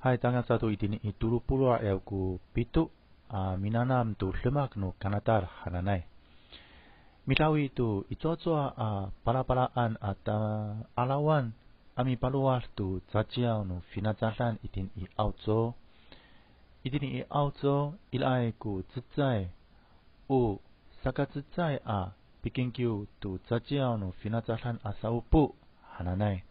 Hai tanggal 1 itini itulu puluh ku pitu minanam tu lemak nu kanatar hananai. Milawi tu itoa pala-palaan ata alawan ami paluar tu zajiau nu finazalan itin I auzo. Itini I auzo ilai ku zizai u saka zizai bikin kiu tu zajiau nu finazalan asaupu hananai.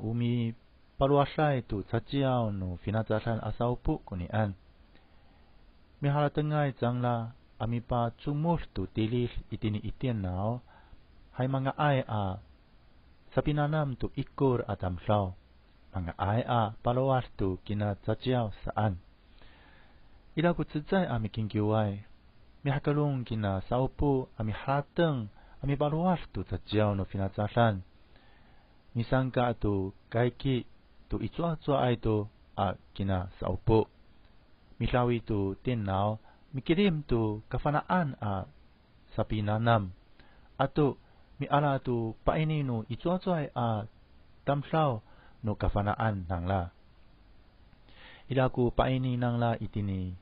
Umi paluasai tu zajiau nu finazalan asaupu kunian. Mihala tengai jangla ami pa cumur tu tilil itini itian nao. Hai mga ai sapinanam tu ikur atam lau. Mga ai paluas tu kina zajiau saan. Ila ku zizai ami kingkiwai. Mihakalung kina saupu ami halateng ami paluas tu zajiau nu finazalan. Misangka tu kaiki tu itua ai tu kina saupu. Milawi tu tinau mikirim tu kafanaan sapi nanam. Atu miala tu paini nu itua ai tamsau nu kafanaan nangla. Ila ku paini nangla itini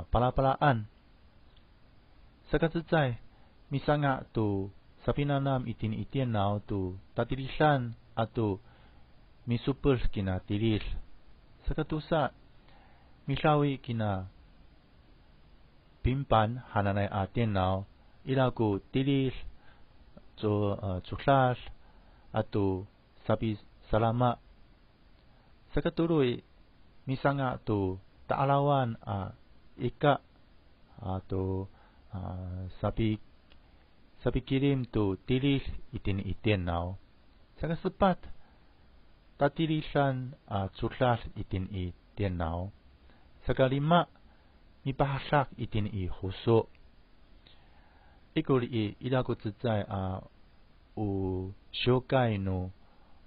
pala-palaan. Sakazizai misanga tu sapi nanam itini itian nau tu tatilisan atu misupul kina tilis. Sakatusa milawi kina pimpan hananai atien nau ila ku tilis cuklas atu sapi salama. Sakatului misanga tu taalawan ika atau sapi kirim tu tilis itin itien nau. Sakasepat tatilisan cuklas itin itien nau. Sakalima mipahasak itin husu. Ikuli ila ku zizai u shokai nu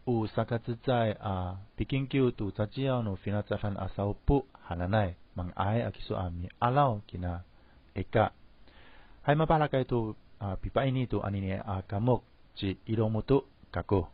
u sakazizai bikin kiu tu zajiau nu finazalan asaupu hananai. Mang ai akisu ami alau kina eka. Hai mapalakai tu pipa ini tu anini kamuk ci ilomutu kaku.